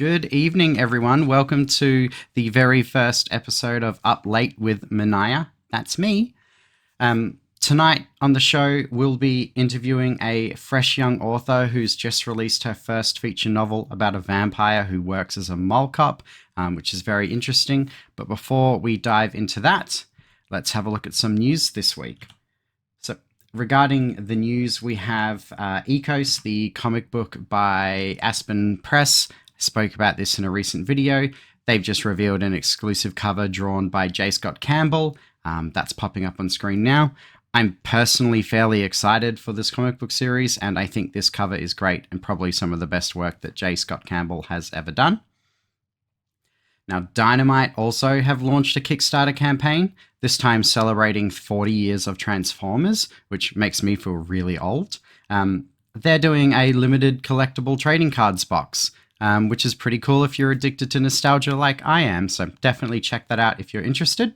Good evening, everyone. Welcome to the very first episode of Up Late with Mineya. That's me. Tonight on the show, we'll be interviewing a fresh young author who's just released her first feature novel about a vampire who works as a mole cop, which is very interesting. But before we dive into that, let's have a look at some news this week. So, regarding the news, we have Ecos, the comic book by Aspen Press. I spoke about this in a recent video. They've just revealed an exclusive cover drawn by J. Scott Campbell. That's popping up on screen now. I'm personally fairly excited for this comic book series, and I think this cover is great and probably some of the best work that J. Scott Campbell has ever done. Now, Dynamite also have launched a Kickstarter campaign, this time celebrating 40 years of Transformers, which makes me feel really old. They're doing a limited collectible trading cards box, which is pretty cool if you're addicted to nostalgia like I am, so definitely check that out if you're interested.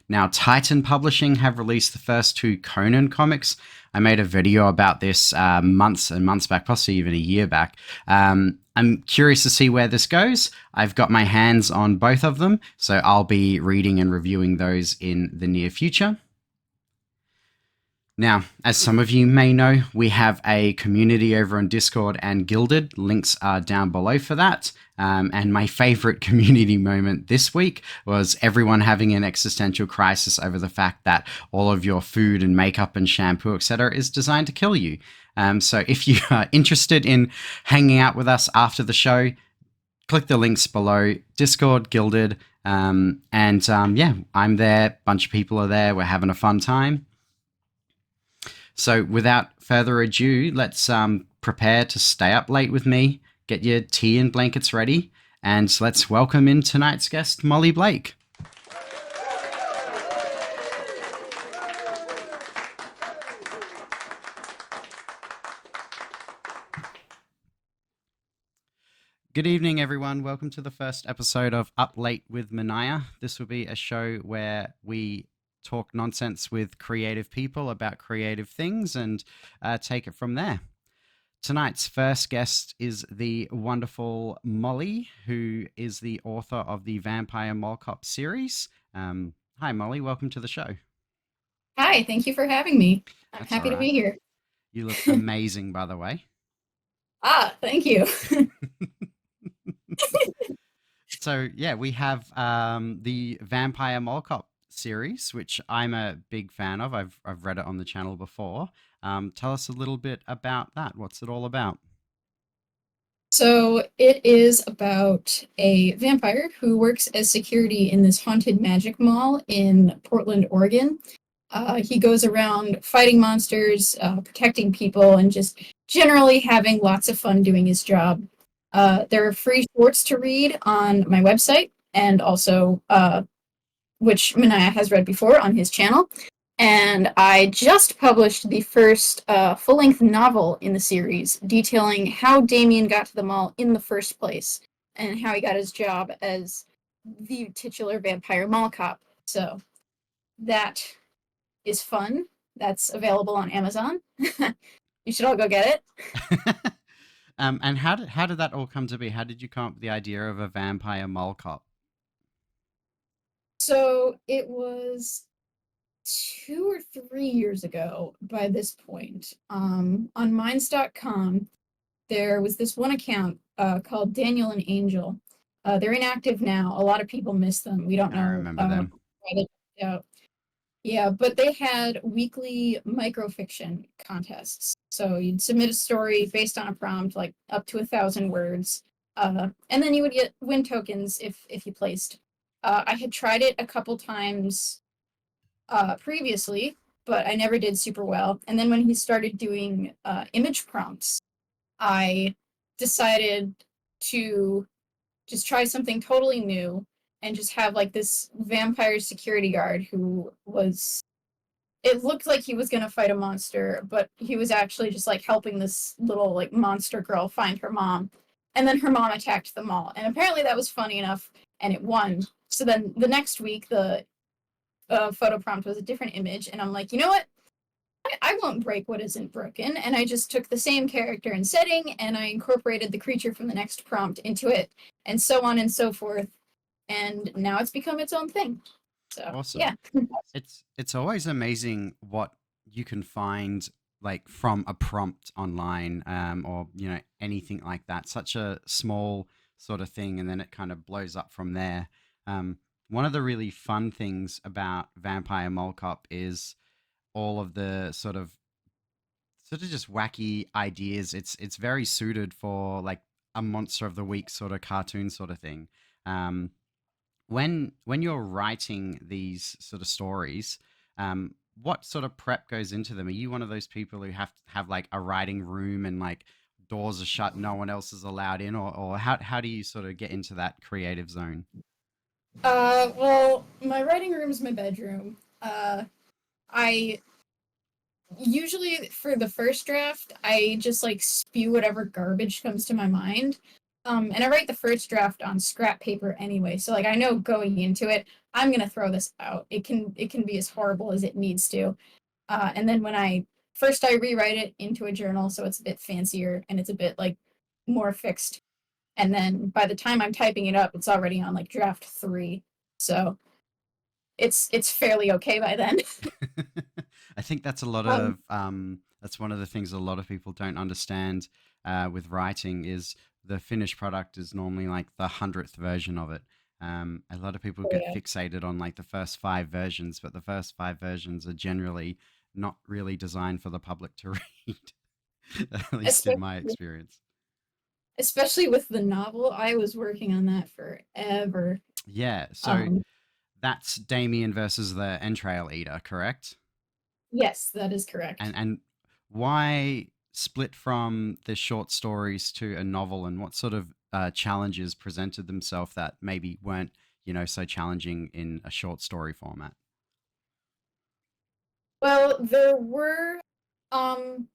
Now, Titan Publishing have released the first two Conan comics. I made a video about this months and months back, possibly even a year back. I'm curious to see where this goes. I've got my hands on both of them, so I'll be reading and reviewing those in the near future. Now, as some of you may know, we have a community over on Discord and Gilded. Links are down below for that. And my favorite community moment this week was everyone having an existential crisis over the fact that all of your food and makeup and shampoo, etc., is designed to kill you. So if you are interested in hanging out with us after the show, click the links below, Discord, Gilded, I'm there. A bunch of people are there. We're having a fun time. So without further ado, let's prepare to stay up late with me, get your tea and blankets ready, and let's welcome in tonight's guest, Molly Blake. Good evening, everyone. Welcome to the first episode of Up Late with Mineya. This will be a show where we talk nonsense with creative people about creative things and take it from there. Tonight's first guest is the wonderful Molly, who is the author of the Vampire Mole Cop series. Hi, Molly. Welcome to the show. Hi, thank you for having me. I'm That's happy all to right. be here. You look amazing, by the way. Thank you. So, yeah, we have the Vampire Mole Cop series, which I'm a big fan of. I've read it on the channel before. Tell us a little bit about that. What's it all about? So it is about a vampire who works as security in this haunted magic mall in Portland, Oregon. He goes around fighting monsters, protecting people, and just generally having lots of fun doing his job. There are free shorts to read on my website, and also which Mineya has read before on his channel. And I just published the first full-length novel in the series, detailing how Damien got to the mall in the first place, and how he got his job as the titular vampire mall cop. So that is fun. That's available on Amazon. You should all go get it. And how did that all come to be? How did you come up with the idea of a vampire mole cop? So it was 2 or 3 years ago by this point. On Minds.com, there was this one account called Daniel and Angel. They're inactive now. A lot of people miss them. We don't I know remember them. why they died out. Yeah, but they had weekly microfiction contests. So you'd submit a story based on a prompt, like up to 1,000 words, and then you would win tokens if you placed. I had tried it a couple times previously, but I never did super well. And then when he started doing image prompts, I decided to just try something totally new and just have like this vampire security guard who was, it looked like he was going to fight a monster, but he was actually just like helping this little like monster girl find her mom. And then her mom attacked them all. And apparently that was funny enough and it won. So then the next week, the photo prompt was a different image. And I'm like, you know what? I won't break what isn't broken. And I just took the same character and setting and I incorporated the creature from the next prompt into it, and so on and so forth. And now it's become its own thing. So, Awesome. yeah. It's always amazing what you can find like from a prompt online, or anything like that. Such a small sort of thing, and then it kind of blows up from there. One of the really fun things about Vampire Mall Cop is all of the sort of just wacky ideas. It's very suited for like a monster of the week sort of cartoon sort of thing. Um, when you're writing these sort of stories, what sort of prep goes into them? Are you one of those people who have to have like a writing room and like doors are shut, no one else is allowed in, or how do you sort of get into that creative zone? Well, my writing room is my bedroom. I usually for the first draft, I just like spew whatever garbage comes to my mind. And I write the first draft on scrap paper anyway, so like I know going into it, I'm gonna throw this out. It can be as horrible as it needs to. And then when I rewrite it into a journal, so it's a bit fancier and it's a bit like more fixed. And then by the time I'm typing it up, it's already on like draft 3. So it's fairly okay by then. I think that's a lot Um, of that's one of the things a lot of people don't understand with writing is the finished product is normally like the 100th version of it. A lot of people oh get yeah. fixated on like the first 5 versions, but the first 5 versions are generally not really designed for the public to read, at least in my Especially experience. especially with the novel, I was working on that forever. Yeah, so Um, that's Damien versus the Entrail Eater, correct? yes, that is And correct. why split from the short stories to a novel, and what sort of challenges presented themselves that maybe weren't so challenging in a short story format? Well, there were um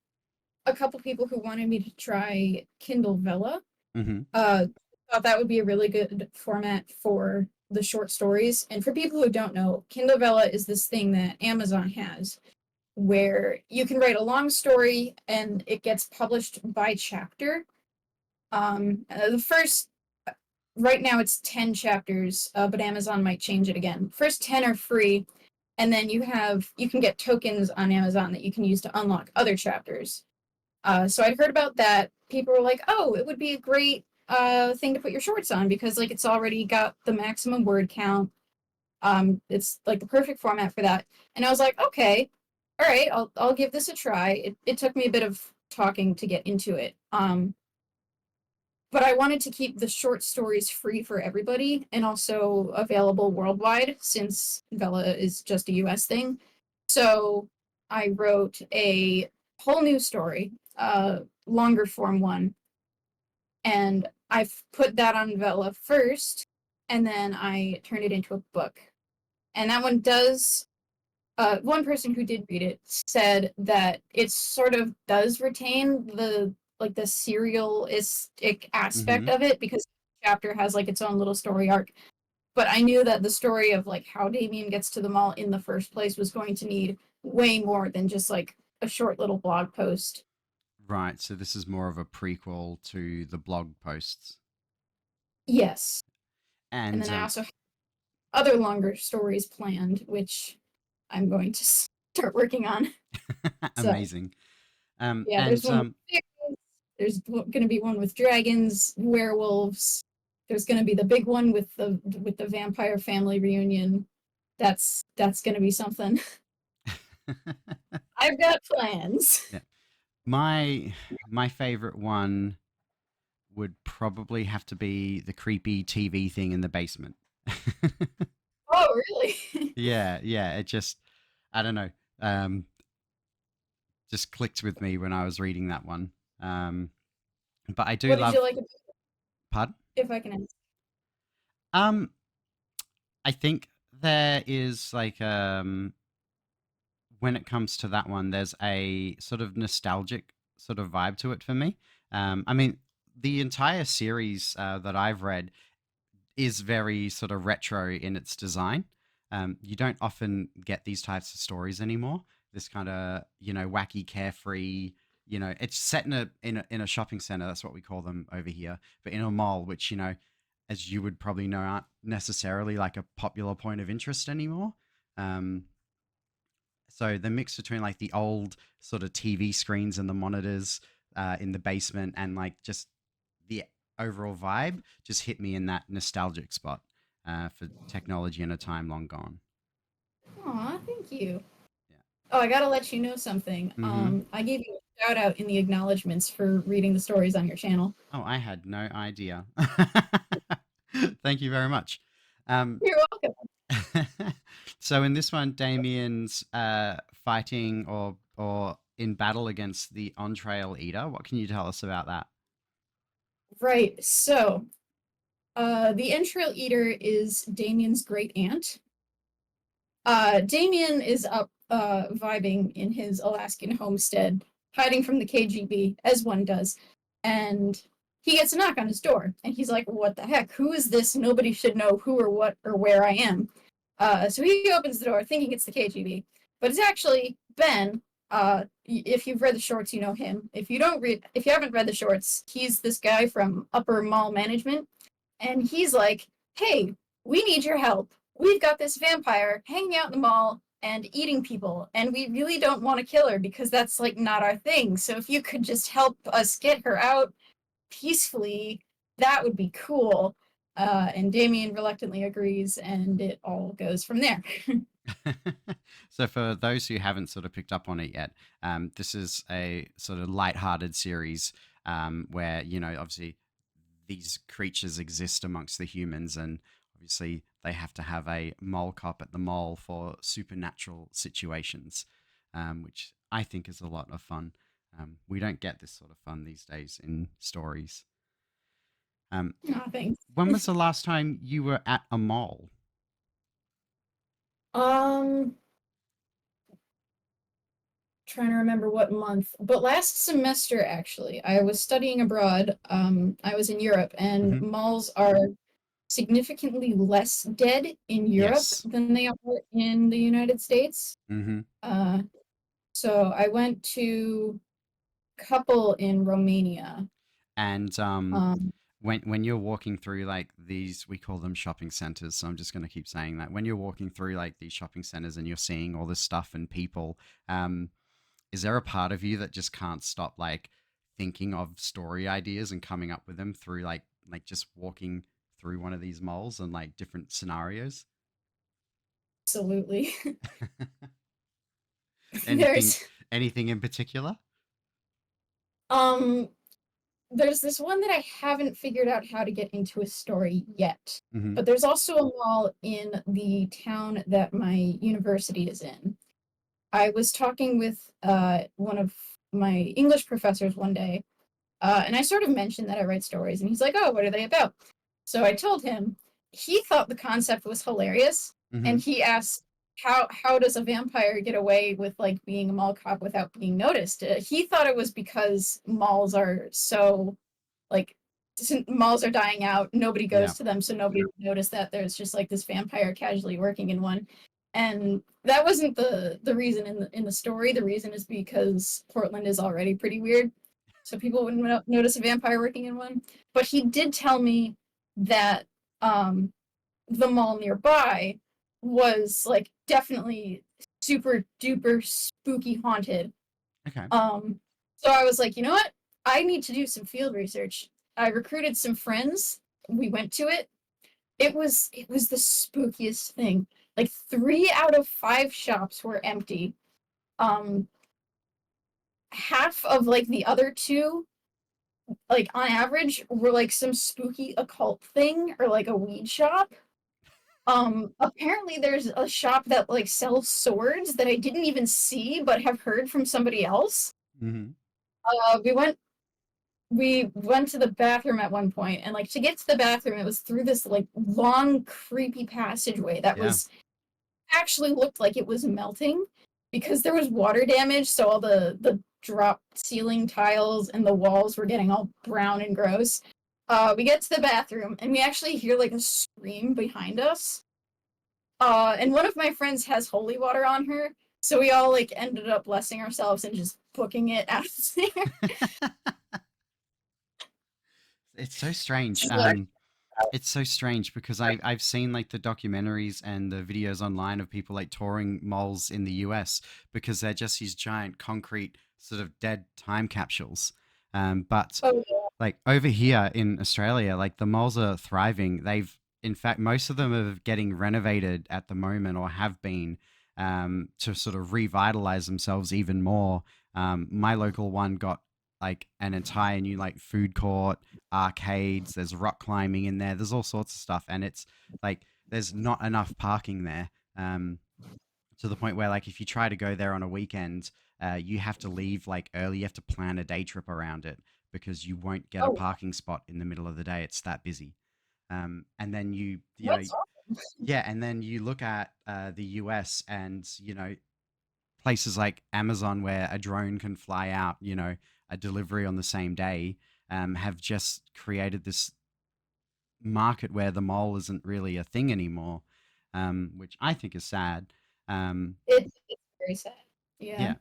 a couple people who wanted me to try Kindle Vella. Hmm. Uh, thought that would be a really good format for the short stories. And for people who don't know, Kindle Vella is this thing that Amazon has where you can write a long story and it gets published by chapter. The first right now it's 10 chapters, but Amazon might change it again. First 10 are free, and then you can get tokens on Amazon that you can use to unlock other chapters. So I'd heard about that. People were like, "Oh, it would be a great thing to put your shorts on because like it's already got the maximum word count. It's like the perfect format for that." And I was like, "Okay, all right, I'll give this a try." It took me a bit of talking to get into it. But I wanted to keep the short stories free for everybody and also available worldwide since Vela is just a US thing. So I wrote a whole new story, longer form one, and I've put that on Vela first, and then I turned it into a book. And that one does. One person who did read it said that it sort of does retain the serialistic aspect Hmm. of it because each chapter has like its own little story arc. But I knew that the story of like how Damien gets to the mall in the first place was going to need way more than just like a short little blog post. Right. So this is more of a prequel to the blog posts, Yes. And and then I also have other longer stories planned, which I'm going to start working on. So amazing. yeah, there's And one with fairies, there's going to be one with dragons, werewolves. There's going to be the big one with the vampire family reunion. That's going to be something. I've got plans. yeah, my favorite one would probably have to be the creepy TV thing in the basement. Oh, really? Yeah, yeah. It just, I don't know, um, just clicked with me when I was reading that one. But I do What did you love. like about it, Pardon? if I can ask? Um, I think there is like when it comes to that one, there's a sort of nostalgic sort of vibe to it for me. I mean, the entire series that I've read is very sort of retro in its design. You don't often get these types of stories anymore. this kind of wacky, carefree. It's set in a shopping center. That's what we call them over here, but in a mall, which as you would probably know, aren't necessarily like a popular point of interest anymore. Um, so the mix between like the old sort of TV screens and the monitors in the basement and like just the overall vibe just hit me in that nostalgic spot for technology in a time long gone. Aw, thank you. Yeah. Oh, I gotta let you know something. Mm-hmm. I gave you a shout out in the acknowledgments for reading the stories on your channel. Oh, I had no idea. Thank you very much. Um, You're welcome. so in this one, Damien's fighting or in battle against the entrail eater. What can you tell us about that? Right. So, the entrail eater is Damien's great aunt. Damien is up vibing in his Alaskan homestead, hiding from the KGB, as one does. And he gets a knock on his door, and he's like, "What the heck? Who is this? Nobody should know who or what or where I am." So he opens the door, thinking it's the KGB, but it's actually Ben. If you've read the shorts, you know him. If you haven't read the shorts, he's this guy from Upper Mall Management, and he's like, "Hey, we need your help. We've got this vampire hanging out in the mall and eating people, and we really don't want to kill her because that's like not our thing. So if you could just help us get her out peacefully, that would be cool." And Damien reluctantly agrees, and it all goes from there. So for those who haven't sort of picked up on it yet, this is a sort of light-hearted series where obviously these creatures exist amongst the humans, and obviously they have to have a mole cop at the mall for supernatural situations, which I think is a lot of fun. We don't get this sort of fun these days in stories. Oh, thanks. When was the last time you were at a mall? Um, Trying to remember what month, but last semester actually, I was studying abroad. I was in Europe, and Hmm. malls are significantly less dead in Europe Yes. than they are in the United States. Hmm. Uh, so I went to a couple in Romania. And Um, when you're walking through like these, we call them shopping centers. So I'm just going to keep saying that. When you're walking through like these shopping centers and you're seeing all this stuff and people, is there a part of you that just can't stop like thinking of story ideas and coming up with them through like just walking through one of these malls and like different scenarios? Absolutely. anything There's anything in particular? um there's this one that I haven't figured out how to get into a story yet. Hmm. But there's also a mall in the town that my university is in. I was talking with one of my English professors one day, and I sort of mentioned that I write stories, and he's like, "Oh, what are they about?" So I told him. He thought the concept was hilarious, and Hmm. he asked, "How does a vampire get away with like being a mall cop without being noticed?" He thought it was because malls are so like malls are dying out. Nobody Yeah. goes to them, so nobody would notice that there's just like this vampire casually working in one. And that wasn't the reason in the story. The reason is because Portland is already pretty weird, so people wouldn't notice a vampire working in one. But he did tell me that um, the mall nearby was like definitely super duper spooky haunted. Okay. um, so I was like, you know what? I need to do some field research. I recruited some friends. We went to it. It was the spookiest thing. Like 3 out of 5 shops were empty. Um, Half of like the other two, like on average, were like some spooky occult thing or like a weed shop. Apparently there's a shop that like sells swords that I didn't even see but have heard from somebody else. Hmm. Uh, we went we went to the bathroom at one point, and like to get to the bathroom it was through this like long creepy passageway that Yeah. was actually looked like it was melting because there was water damage, so all the drop ceiling tiles and the walls were getting all brown and gross. We get to the bathroom and we actually hear like a scream behind us. And one of my friends has holy water on her, So we all like ended up blessing ourselves and just booking it out of there. It's so strange. So, It's so strange because I've seen like the documentaries and the videos online of people like touring malls in the US because they're just these giant concrete sort of dead time capsules. But oh yeah. like over here in Australia, like the malls are thriving. They've, in fact, most of them are getting renovated at the moment or have been to sort of revitalize themselves even more. My local one got like an entire new like food court, arcades. There's rock climbing in there. There's all sorts of stuff, and it's like there's not enough parking there. To the point where like if you try to go there on a weekend, you have to leave like early. You have to plan a day trip around it because you won't get a Oh, parking spot in the middle of the day. It's that busy. And then you know, that's awesome. yeah, and then you look at the US and places like Amazon where a drone can fly out, a delivery on the same day, have just created this market where the mall isn't really a thing anymore, which I think is sad. It's very sad. Yeah. Yeah.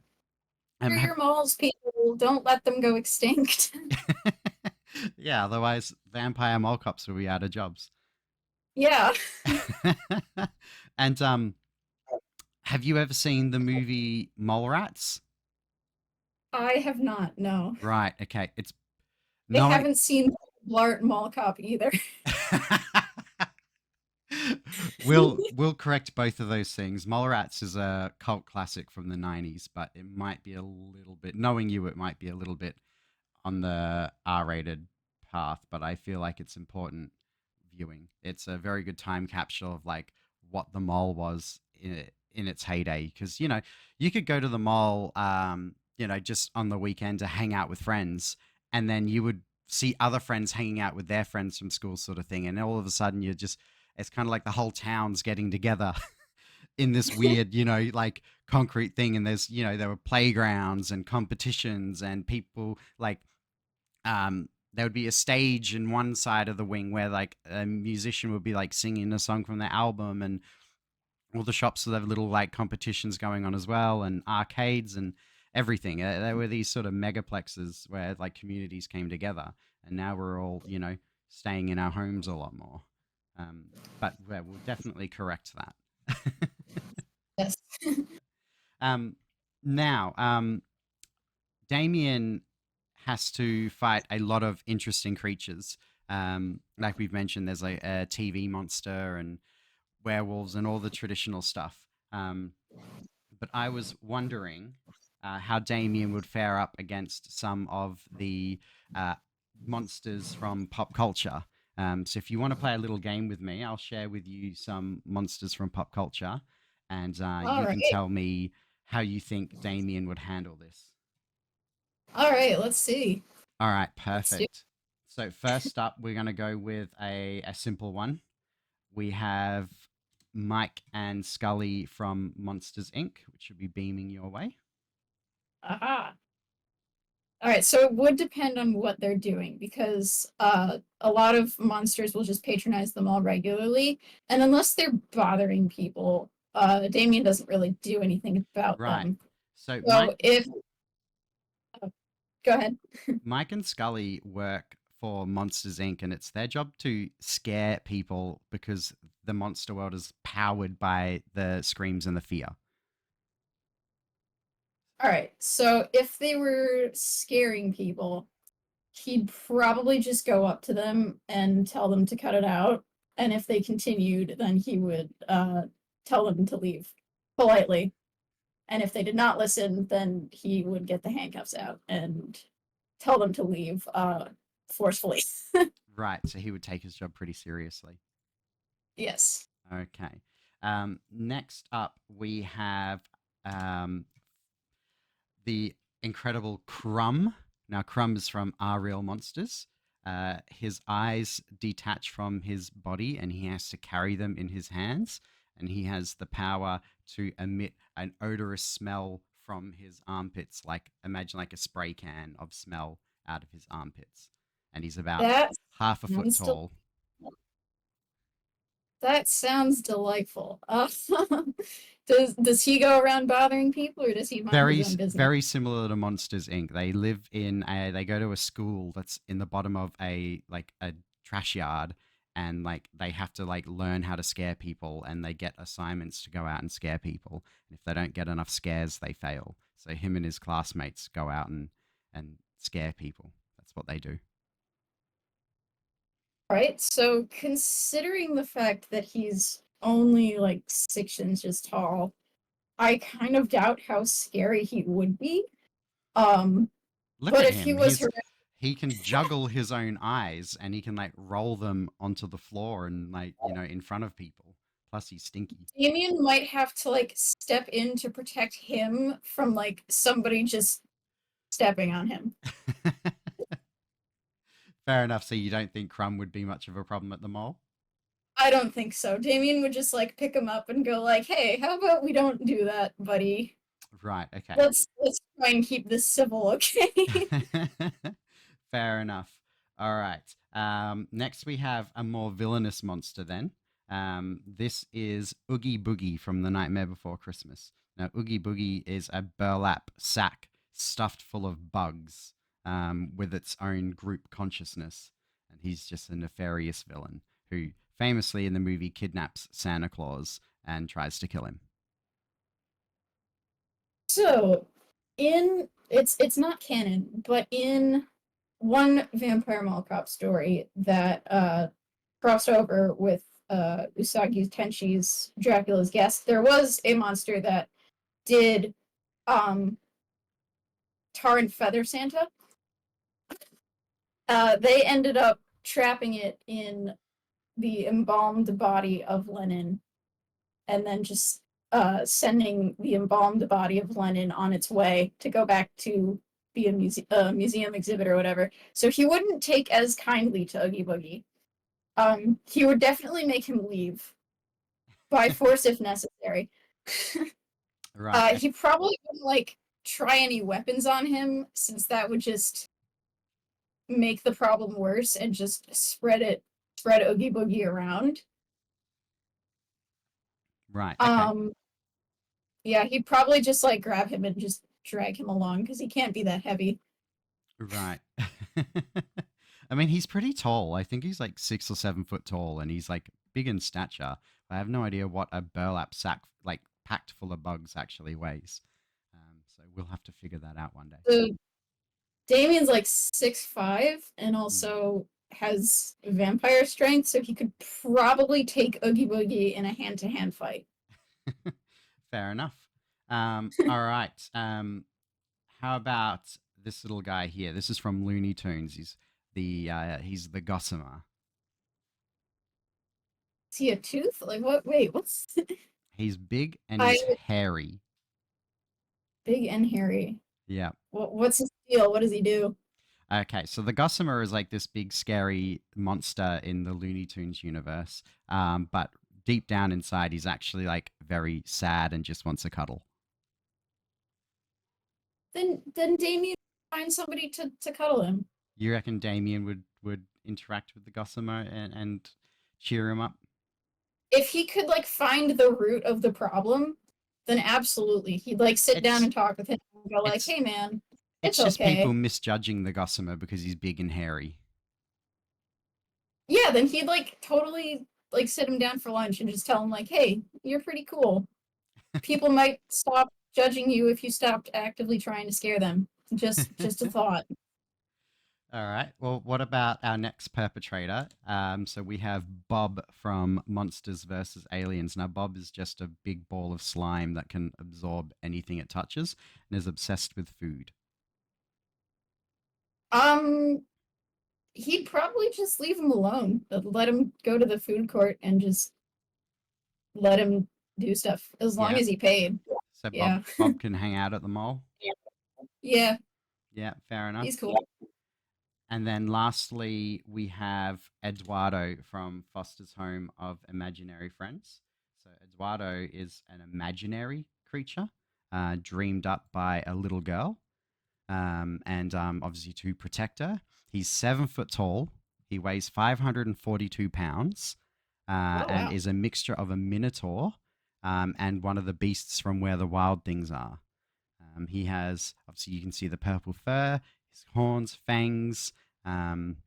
Clear Have your malls, people. Don't let them go extinct. yeah, otherwise vampire mall cops will be out of jobs. Yeah. And have you ever seen the movie Mallrats? I have not, no. Right. Okay. It's I knowing. haven't seen Blart Mall Cop either. We'll correct both of those things. Mallrats is a cult classic from the '90s, but it might be a little bit. Knowing you, it might be a little bit on the R-rated path, but I feel like it's important viewing. It's a very good time capsule of like what the mall was in its heyday. Because you could go to the mall, just on the weekend to hang out with friends, and then you would see other friends hanging out with their friends from school, sort of thing, and all of a sudden it's kind of like the whole town's getting together in this weird, like concrete thing. And there were playgrounds and competitions and people like there would be a stage in one side of the wing where like a musician would be like singing a song from their album, and all the shops would have little like competitions going on as well, and arcades and everything. There were these sort of megaplexes where like communities came together, and now we're all staying in our homes a lot more. um, but yeah, we'll definitely correct that. Yes. um, now Damien has to fight a lot of interesting creatures. Like we've mentioned, there's like a TV monster and werewolves and all the traditional stuff. But I was wondering how Damien would fare up against some of the uh, monsters from pop culture. So if you want to play a little game with me, I'll share with you some monsters from pop culture, and All you right. can tell me how you think Damien would handle this. All right. Let's see. All right, Let's do. perfect. So first up, we're going to go with a simple one. We have Mike and Scully from Monsters Inc., which should be beaming your way. Aha. All right. So it would depend on what they're doing because a lot of monsters will just patronize them all regularly, and unless they're bothering people, Damien doesn't really do anything about Right. them. So So if go ahead. Mike and Scully work for Monsters Inc., and it's their job to scare people because the monster world is powered by the screams and the fear. All right. So if they were scaring people, he'd probably just go up to them and tell them to cut it out. And if they continued, then he would tell them to leave politely. And if they did not listen, then he would get the handcuffs out and tell them to leave forcefully. Right. So he would take his job pretty seriously. Yes. Okay. Next up, we have um, the incredible Crumb. Now, Crumb is from Our Real Monsters. His eyes detach from his body and he has to carry them in his hands. And he has the power to emit an odorous smell from his armpits, like imagine like a spray can of smell out of his armpits. And he's about That half a foot sounds tall. That sounds delightful. Does he go around bothering people, or does he mind his own business? Very similar to Monsters Inc. They live in they go to a school that's in the bottom of a trash yard, and like they have to like learn how to scare people, and they get assignments to go out and scare people. And if they don't get enough scares, they fail. So him and his classmates go out and scare people. That's what they do. Right. So considering the fact that he's only like 6 inches tall, I kind of doubt how scary he would be. Um, Look but at if he him. was He can juggle his own eyes, and he can like roll them onto the floor and like, in front of people. Plus he's stinky. Damien might have to like step in to protect him from like somebody just stepping on him. Fair enough. So you don't think Crumb would be much of a problem at the mall? I don't think so. Damien would just like pick him up and go like, "Hey, how about we don't do that, buddy? Right, okay. Let's try and keep this civil, okay?" Fair enough. All right. Next, we have a more villainous monster then. This is Oogie Boogie from The Nightmare Before Christmas. Now, Oogie Boogie is a burlap sack stuffed full of bugs with its own group consciousness. And he's just a nefarious villain who famously in the movie kidnaps Santa Claus and tries to kill him. So, in it's not canon, but in one Vampire Mall Cop story that crossed over with Usagi Tenshi's Dracula's Guest, there was a monster that did um, tar and feather Santa. They ended up trapping it in the embalmed body of Lenin, and then just sending the embalmed body of Lenin on its way to go back to be a museum exhibit or whatever. So he wouldn't take as kindly to Oogie Boogie. He would definitely make him leave by force if necessary. Right. He probably wouldn't like try any weapons on him, since that would just make the problem worse and just spread Oogie Boogie around. Right. Okay. Um, yeah, he'd probably just like grab him and just drag him along because he can't be that heavy. Right. I mean, he's pretty tall. I think he's like 6 or 7 foot tall, and he's like big in stature. I have no idea what a burlap sack, like packed full of bugs, actually weighs. So we'll have to figure that out one day. So Damien's like 6'5" and Hmm. also has vampire strength, so he could probably take Oogie Boogie in a hand-to-hand fight. Fair enough. All right. How about this little guy here? This is from Looney Tunes. He's the Gossamer. Is he a tooth? Like what? Wait, what's He's big and I he's hairy. big and hairy? Yeah. What's his deal? What does he do? Okay, so the Gossamer is like this big scary monster in the Looney Tunes universe, but deep down inside, he's actually like very sad and just wants a cuddle. Then Damien find somebody to cuddle him. You reckon Damien would interact with the Gossamer and cheer him up? If he could like find the root of the problem, then absolutely he'd like sit down It's and talk with him and go like, it's "Hey man, it's it's just people okay." misjudging the Gossamer because he's big and hairy. Yeah, then he'd like totally like sit him down for lunch and just tell him like, "Hey, you're pretty cool. People might stop judging you if you stopped actively trying to scare them." Just a thought. All right. Well, what about our next perpetrator? So we have Bob from Monsters vs. Aliens. Now, Bob is just a big ball of slime that can absorb anything it touches and is obsessed with food. Um, he'd probably just leave him alone. Let him go to the food court and just let him do stuff as long Yeah. as he paid. So Yeah. Bob can hang out at the mall. Yeah, Yeah, fair enough. he's cool. And then lastly, we have Eduardo from Foster's Home of Imaginary Friends. So Eduardo is an imaginary creature dreamed up by a little girl, and obviously to protect her. He's 7 foot tall. He weighs 542 pounds. Oh and wow. is a mixture of a minotaur and one of the beasts from Where the Wild Things Are. He has, obviously, you can see the purple fur, his horns, fangs. Um,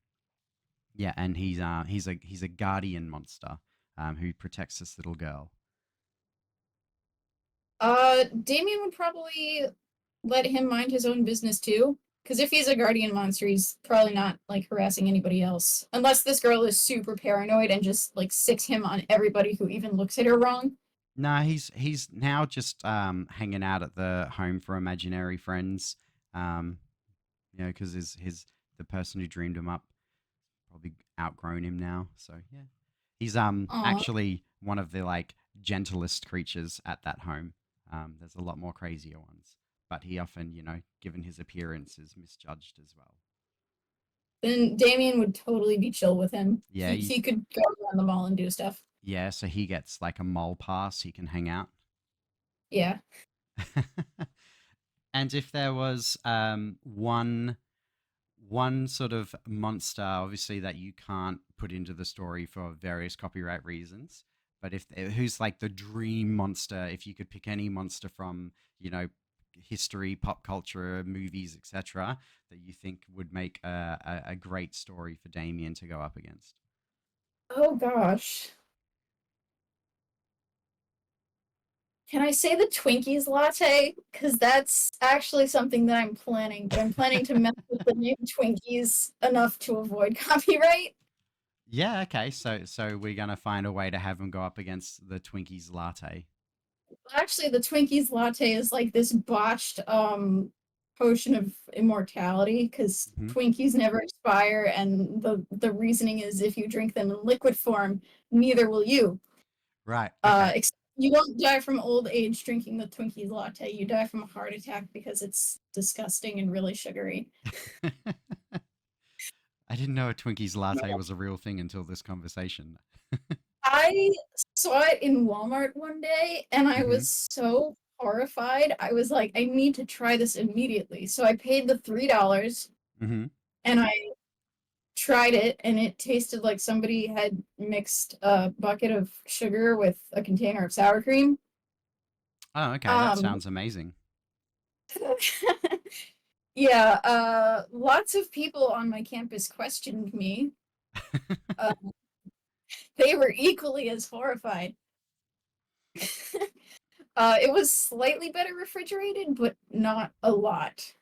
yeah, and he's a guardian monster who protects this little girl. Damien would probably let him mind his own business too. Because if he's a guardian monster, he's probably not like harassing anybody else. Unless this girl is super paranoid and just like sicks him on everybody who even looks at her wrong. No, he's now just hanging out at the home for imaginary friends. Um, because his the person who dreamed him up probably outgrown him now. So yeah, he's Aw. actually one of the like gentlest creatures at that home. There's a lot more crazier ones, but he often, given his appearance, is misjudged as well. Then Damien would totally be chill with him. Yeah, He could go around the mall and do stuff. yeah. So he gets like a mole pass. He can hang out. Yeah. And if there was one sort of monster, obviously that you can't put into the story for various copyright reasons, but if who's like the dream monster, if you could pick any monster from history, pop culture, movies, etc., that you think would make a great story for Damien to go up against. Oh gosh. Can I say the Twinkies latte? Because that's actually something that I'm planning, but I'm planning to mess with the name Twinkies enough to avoid copyright. Yeah, okay. So we're gonna find a way to have him go up against the Twinkies latte. Actually, the Twinkies latte is like this botched potion of immortality because Hmm. Twinkies never expire, and the reasoning is if you drink them in liquid form, neither will you. Right. Okay. Except you don't die from old age drinking the Twinkies latte. You die from a heart attack because it's disgusting and really sugary. I didn't know a Twinkies latte was a real thing until this conversation. I saw it in Walmart one day and I Hmm. was so horrified. I was like, I need to try this immediately. So I paid the $3 Hmm. and I tried it and it tasted like somebody had mixed a bucket of sugar with a container of sour cream. Oh, okay. That Um, sounds amazing. yeah, lots of people on my campus questioned me. Uh, they were equally as horrified. It was slightly better refrigerated, but not a lot.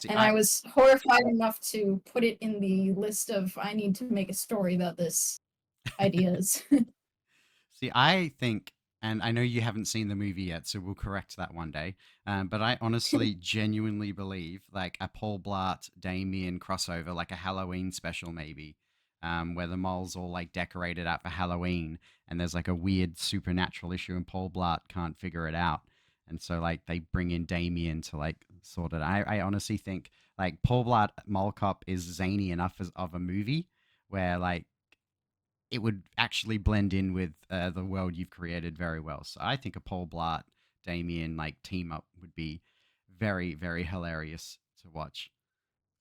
See, And I I was horrified enough to put it in the list of I need to make a story about this ideas. See. I think, and I know you haven't seen the movie yet, so we'll correct that one day. But I honestly, genuinely believe like a Paul Blart Damien crossover, like a Halloween special, maybe, where the mole's all like decorated out for Halloween, and there's like a weird supernatural issue, and Paul Blart can't figure it out. And so, like, they bring in Damien to like sort it. I honestly think like Paul Blart Mall Cop is zany enough as of a movie where like it would actually blend in with the world you've created very well. So I think a Paul Blart Damien like team up would be very very hilarious to watch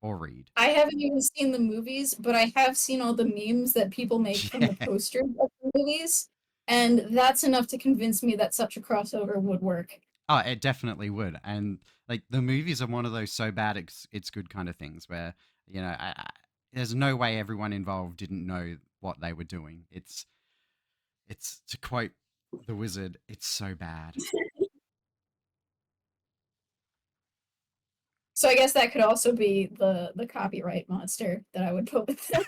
or read. I haven't even seen the movies, but I have seen all the memes that people make from the Yeah. posters of the movies, and that's enough to convince me that such a crossover would work. Oh, it definitely would. And like the movies are one of those so bad it's good kind of things where there's no way everyone involved didn't know what they were doing. It's to quote the wizard, it's so bad. So I guess that could also be the copyright monster that I would put with them.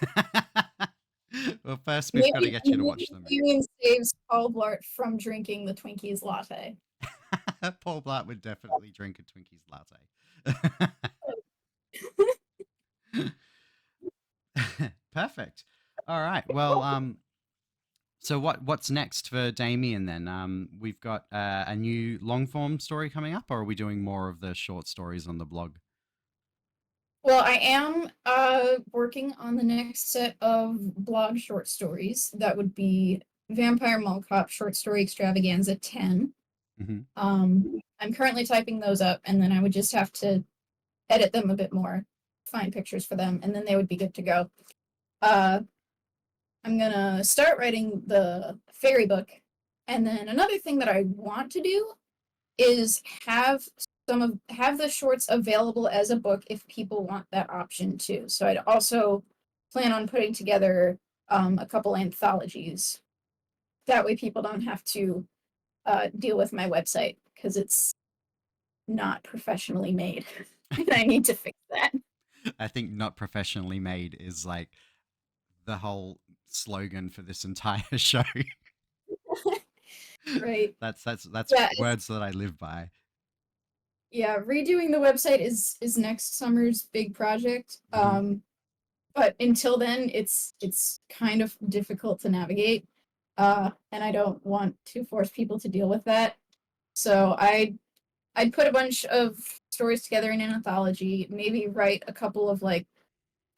Well, first we've got to Maybe, get you to watch maybe the movie. Damien saves Paul Blart from drinking the Twinkies latte. Paul Blart would definitely drink a Twinkies latte. Perfect. All right. Well, so what's next for Damien then? We've got a new long form story coming up, or are we doing more of the short stories on the blog? Well, I am working on the next set of blog short stories. That would be Vampire Mall Cop Short Story Extravaganza 10. Hmm. I'm currently typing those up, and then I would just have to edit them a bit more, find pictures for them, and then they would be good to go. Uh, I'm gonna start writing the fairy book. And then another thing that I want to do is have the shorts available as a book if people want that option too. So I'd also plan on putting together a couple anthologies. That way people don't have to deal with my website because it's not professionally made. And I need to fix that. I think not professionally made is like the whole slogan for this entire show. Right. That's Yeah, words that I live by. yeah, redoing the website is next summer's big project. Hmm. But until then, it's kind of difficult to navigate, and I don't want to force people to deal with that. So I'd put a bunch of stories together in an anthology, maybe write a couple of like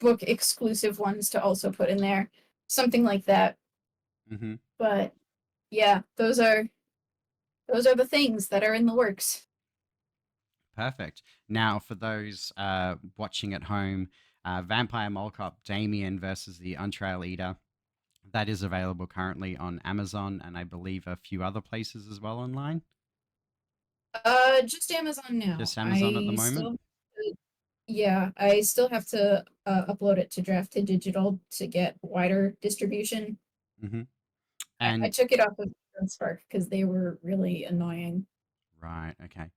book exclusive ones to also put in there, something like that. Hmm. But yeah, those are the things that are in the works. Perfect. Now, for those watching at home, Vampire Mole Cop Damien versus the Untrail Eater. That is available currently on Amazon and I believe a few other places as well online. Just Amazon now. Just Amazon at the moment. Yeah, I still have to upload it to Draft to Digital to get wider distribution. Hmm. I And took it off of Spark because they were really annoying. right, okay.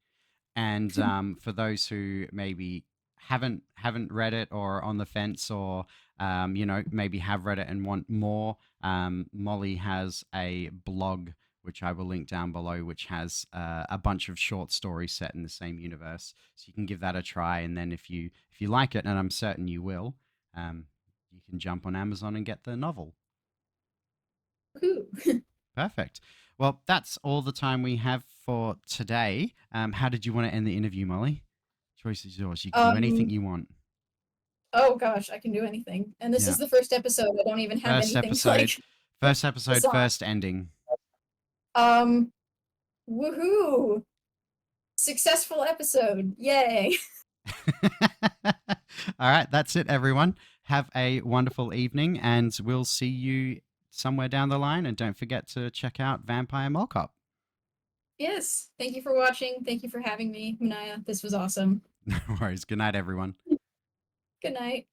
And for those who maybe haven't read it or on the fence, or maybe have read it and want more, Molly has a blog which I will link down below, which has a bunch of short stories set in the same universe. So you can give that a try, and then if you like it, and I'm certain you will, um, you can jump on Amazon and get the novel. Ooh. Perfect. Well, that's all the time we have for today. How did you want to end the interview, Molly? Choice is yours. You can do anything Um, you want. oh gosh, I can do anything. And this Yeah. is the first episode. I don't even have First anything to episode. like First this episode. on. First ending. Um, woohoo! Successful episode. Yay. All right. That's it, everyone. Have a wonderful evening, and we'll see you somewhere down the line. And don't forget to check out Vampire Mall Cop. Yes. Thank you for watching. Thank you for having me, Mineya. This was awesome. No worries. Good night, everyone. Good night.